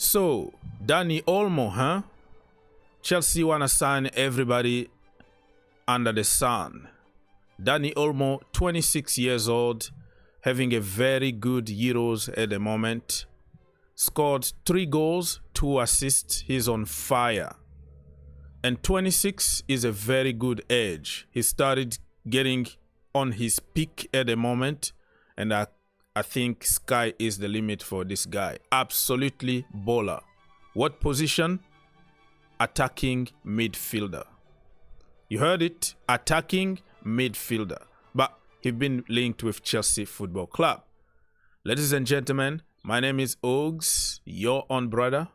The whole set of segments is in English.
So, Dani Olmo, huh? Chelsea wanna sign everybody under the sun. Dani Olmo, 26 years old, having a very good Euros at the moment. Scored 3 goals, 2 assists. He's on fire. And 26 is a very good age. He started getting on his peak at the moment. And I think sky is the limit for this guy. Absolutely baller. What position? Attacking midfielder. You heard it. Attacking midfielder. But he's been linked with Chelsea Football Club. Ladies and gentlemen, my name is Ogs, your own brother.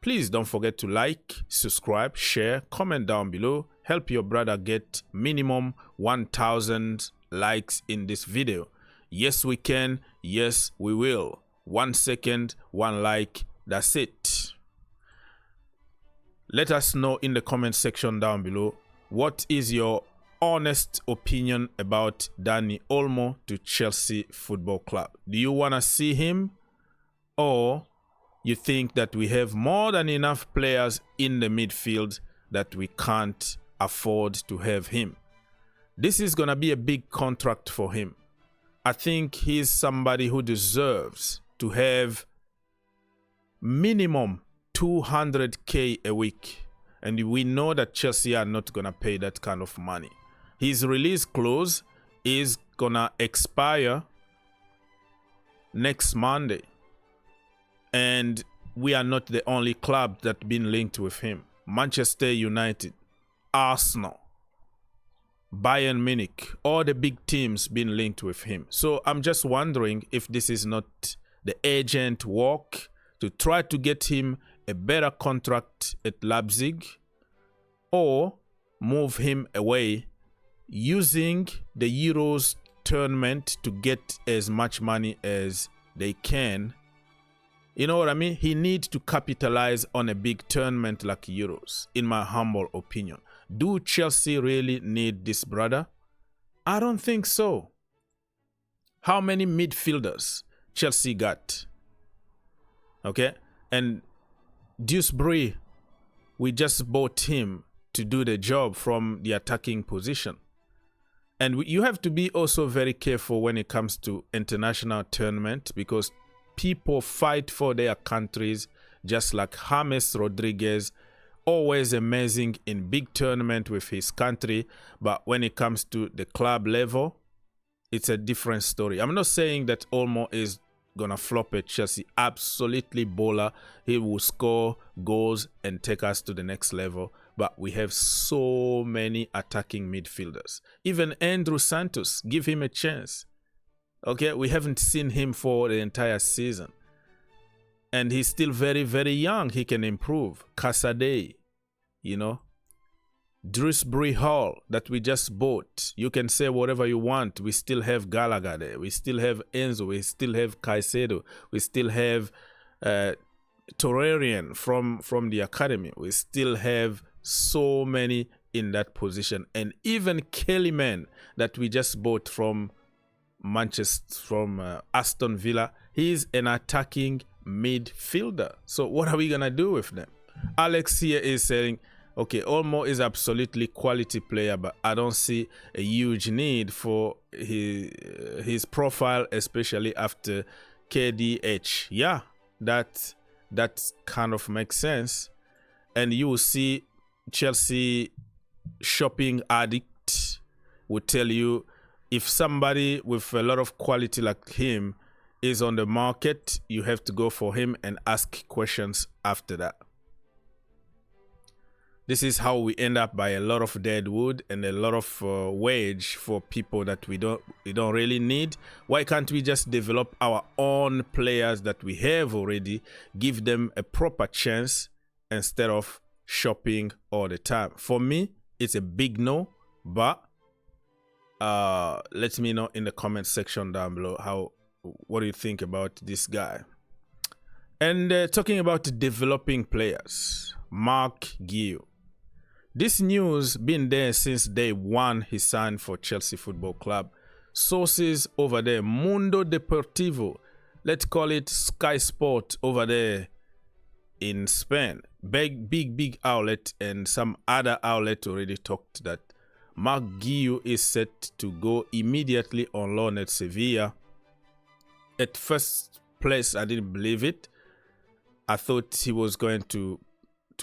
Please don't forget to like, subscribe, share, comment down below. Help your brother get minimum 1,000 likes in this video. Yes, we can. Yes, we will. 1 second, 1 like. That's it. Let us know in the comment section down below. What is your honest opinion about Dani Olmo to Chelsea Football Club? Do you want to see him? Or you think that we have more than enough players in the midfield that we can't afford to have him? This is going to be a big contract for him. I think he's somebody who deserves to have minimum 200k a week. And we know that Chelsea are not going to pay that kind of money. His release clause is going to expire next Monday. And we are not the only club that's been linked with him. Manchester United, Arsenal, Bayern Munich, all the big teams been linked with him. So I'm just wondering if this is not the agent work to try to get him a better contract at Leipzig, or move him away using the Euros tournament to get as much money as they can. You know what I mean? He needs to capitalize on a big tournament like Euros, in my humble opinion. Do Chelsea really need this brother? I don't think so. How many midfielders Chelsea got? Okay? And Dewsbury, we just bought him to do the job from the attacking position. And you have to be also very careful when it comes to international tournament, because people fight for their countries, just like James Rodriguez, always amazing in big tournament with his country. But when it comes to the club level, it's a different story. I'm not saying that Olmo is gonna flop at Chelsea. Absolutely baller. He will score goals and take us to the next level. But we have so many attacking midfielders. Even Andrew Santos, give him a chance. Okay, we haven't seen him for the entire season. And he's still very, very young. He can improve. Casadei, you know. Dewsbury Hall that we just bought. You can say whatever you want. We still have Gallagher there. We still have Enzo. We still have Caicedo. We still have Torreira from the academy. We still have so many in that position. And even Kellyman that we just bought from Aston Villa, he's an attacking midfielder. So what are we gonna do with them? Alex here is saying, okay, Olmo is absolutely quality player, but I don't see a huge need for his profile, especially after KDH. Yeah, that kind of makes sense. And you will see Chelsea shopping addict will tell you, if somebody with a lot of quality like him is on the market, you have to go for him and ask questions after that. This is how we end up by a lot of dead wood and a lot of wage for people that we don't really need. Why can't we just develop our own players that we have already, give them a proper chance instead of shopping all the time? For me, it's a big no, but let me know in the comment section down below what do you think about this guy. And talking about developing players, Marc Guiu. This news been there since day one he signed for Chelsea Football Club. Sources over there, Mundo Deportivo, let's call it Sky Sport over there, in Spain. Big outlet, and some other outlet already talked that Marc Guiu is set to go immediately on loan at Sevilla. At first place, I didn't believe it. I thought he was going to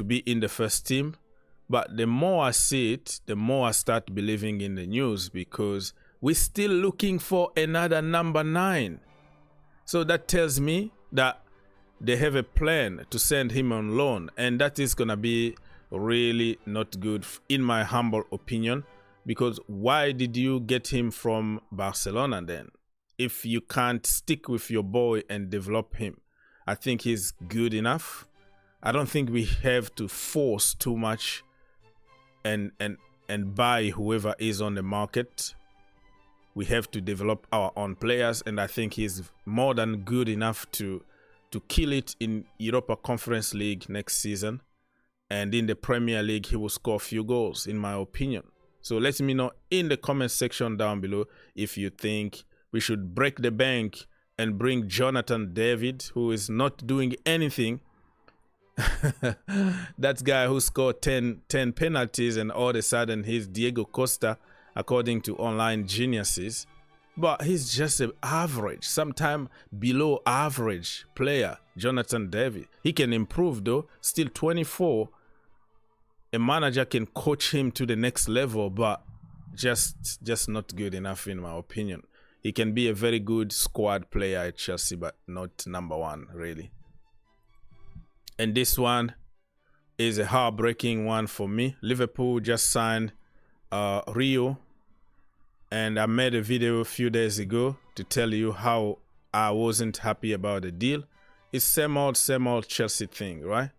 be in the first team. But the more I see it, the more I start believing in the news, because we're still looking for another number 9. So that tells me that they have a plan to send him on loan, and that is going to be really not good, in my humble opinion, because why did you get him from Barcelona then if you can't stick with your boy and develop him? I think he's good enough. I don't think we have to force too much and buy whoever is on the market. We have to develop our own players, and I think he's more than good enough to kill it in Europa Conference League next season, and in the Premier League he will score a few goals, in my opinion. So let me know in the comment section down below if you think we should break the bank and bring Jonathan David, who is not doing anything. That guy who scored 10 penalties, and all of a sudden he's Diego Costa according to online geniuses. But he's just an average, sometimes below average player, Jonathan David. He can improve though, still 24. A manager can coach him to the next level, but just not good enough, in my opinion. He can be a very good squad player at Chelsea, but not number 1, really. And this one is a heartbreaking one for me. Liverpool just signed Rio. And I made a video a few days ago to tell you how I wasn't happy about the deal. It's same old Chelsea thing, right?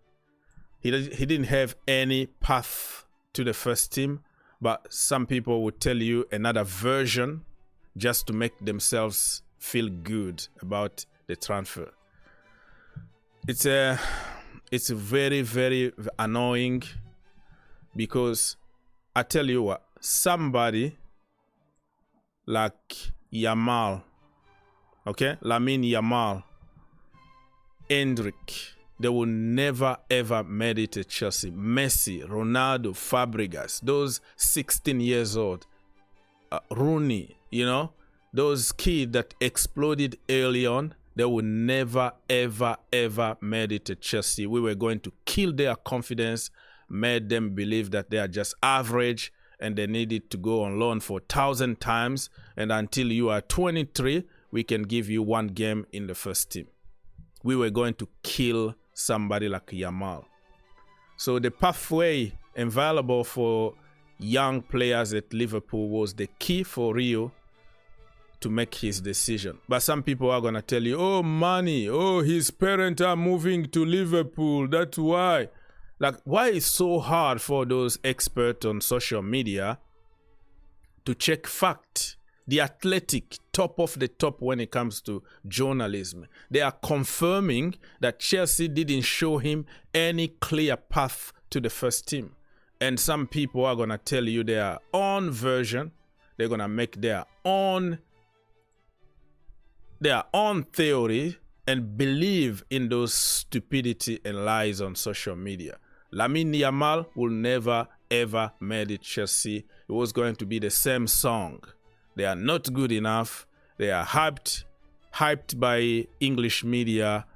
He didn't have any path to the first team, but some people would tell you another version just to make themselves feel good about the transfer. It's very, very annoying, because I tell you what, somebody like Yamal, okay, Lamine Yamal, Endrick, they will never ever made it at Chelsea. Messi, Ronaldo, Fabregas, those 16 years old, Rooney, you know, those kids that exploded early on, they will never ever made it at Chelsea. We were going to kill their confidence, made them believe that they are just average, and they needed to go on loan for 1,000 times, and until you are 23, we can give you 1 game in the first team. We were going to kill somebody like Yamal. So the pathway available for young players at Liverpool was the key for Rio to make his decision. But some people are going to tell you, oh, money, oh, his parents are moving to Liverpool, that's why. Like, why is it so hard for those experts on social media to check fact? The Athletic, top of the top when it comes to journalism. They are confirming that Chelsea didn't show him any clear path to the first team. And some people are going to tell you their own version. They're going to make their own theory and believe in those stupidity and lies on social media. Lamine Yamal will never ever made it Chelsea. It was going to be the same song. They are not good enough. They are hyped by English media,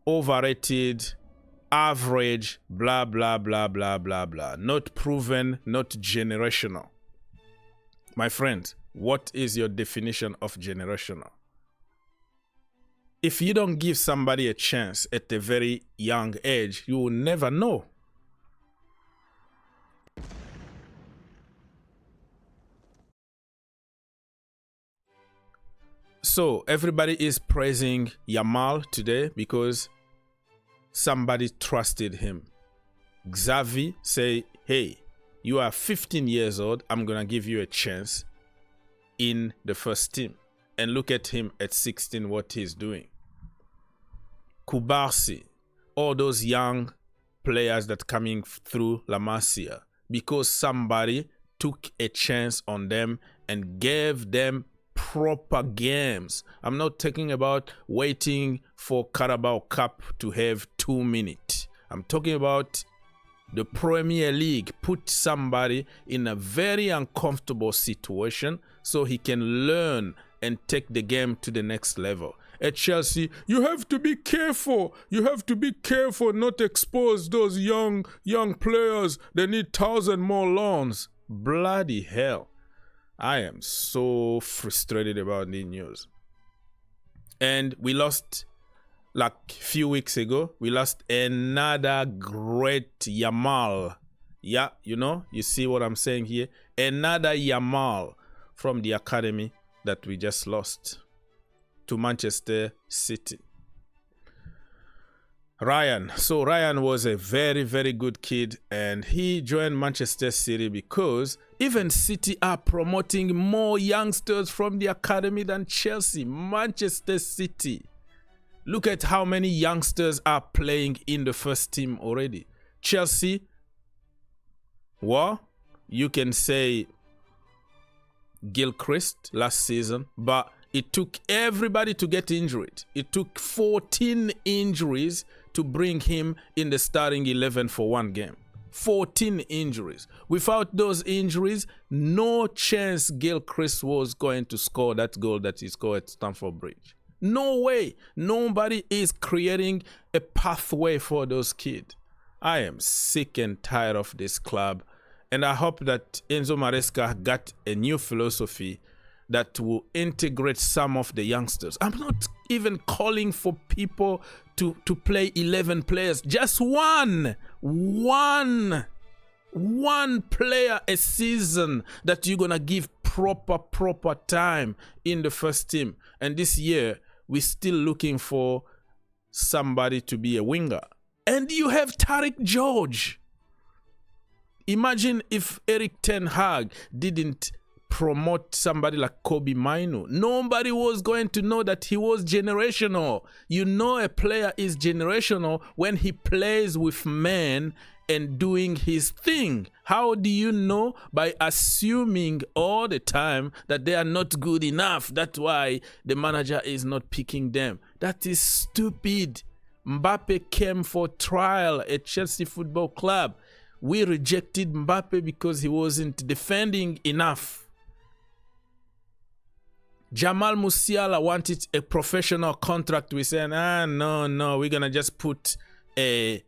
overrated, average, blah blah blah blah blah blah. Not proven, not generational. My friend, what is your definition of generational? If you don't give somebody a chance at a very young age, you will never know. So everybody is praising Yamal today because somebody trusted him. Xavi say, hey, you are 15 years old. I'm going to give you a chance in the first team. And look at him at 16, what he's doing. Kubarsi, all those young players that coming through La Masia, because somebody took a chance on them and gave them proper games. I'm not talking about waiting for Carabao Cup to have 2 minutes. I'm talking about the Premier League. Put somebody in a very uncomfortable situation so he can learn and take the game to the next level. At Chelsea, you have to be careful. You have to be careful not to expose those young players. They need 1,000 more loans. Bloody hell. I am so frustrated about this news. And we lost, like a few weeks ago, we lost another great Yamal. Yeah, you see what I'm saying here? Another Yamal from the academy that we just lost to Manchester City. Ryan. So Ryan was a very, very good kid, and he joined Manchester City because even City are promoting more youngsters from the academy than Chelsea. Manchester City. Look at how many youngsters are playing in the first team already. Chelsea, well, you can say Gilchrist last season, but it took everybody to get injured. It took 14 injuries to bring him in the starting 11 for one game. 14 injuries. Without those injuries, no chance Gilchrist was going to score that goal that he scored at Stamford Bridge. No way. Nobody is creating a pathway for those kids. I am sick and tired of this club, and I hope that Enzo Maresca got a new philosophy that will integrate some of the youngsters. I'm not even calling for people to play 11 players. Just one player a season that you're going to give proper time in the first team. And this year, we're still looking for somebody to be a winger. And you have Tariq George. Imagine if Eric Ten Hag didn't promote somebody like Kobe Mainu. Nobody was going to know that he was generational. You know a player is generational when he plays with men and doing his thing. How do you know? By assuming all the time that they are not good enough. That's why the manager is not picking them. That is stupid. Mbappe came for trial at Chelsea Football Club. We rejected Mbappe because he wasn't defending enough. Jamal Musiala wanted a professional contract. We said, no, we're gonna just put a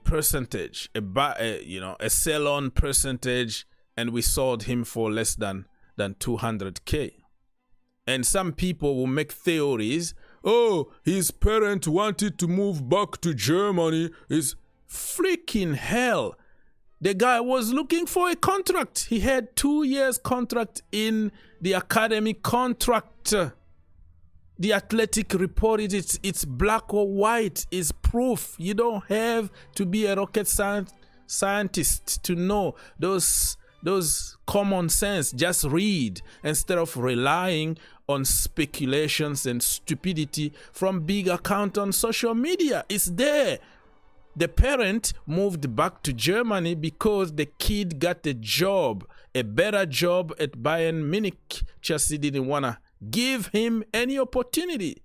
percentage, a sell-on percentage, and we sold him for less than 200K. And some people will make theories. Oh, his parent wanted to move back to Germany. Is freaking hell. The guy was looking for a contract. He had 2 years contract in the academy contract. The Athletic reported it's black or white. It's proof. You don't have to be a rocket scientist to know those common sense. Just read instead of relying on speculations and stupidity from big account on social media. It's there. The parent moved back to Germany because the kid got a job, a better job at Bayern Munich. Chelsea didn't want to give him any opportunity.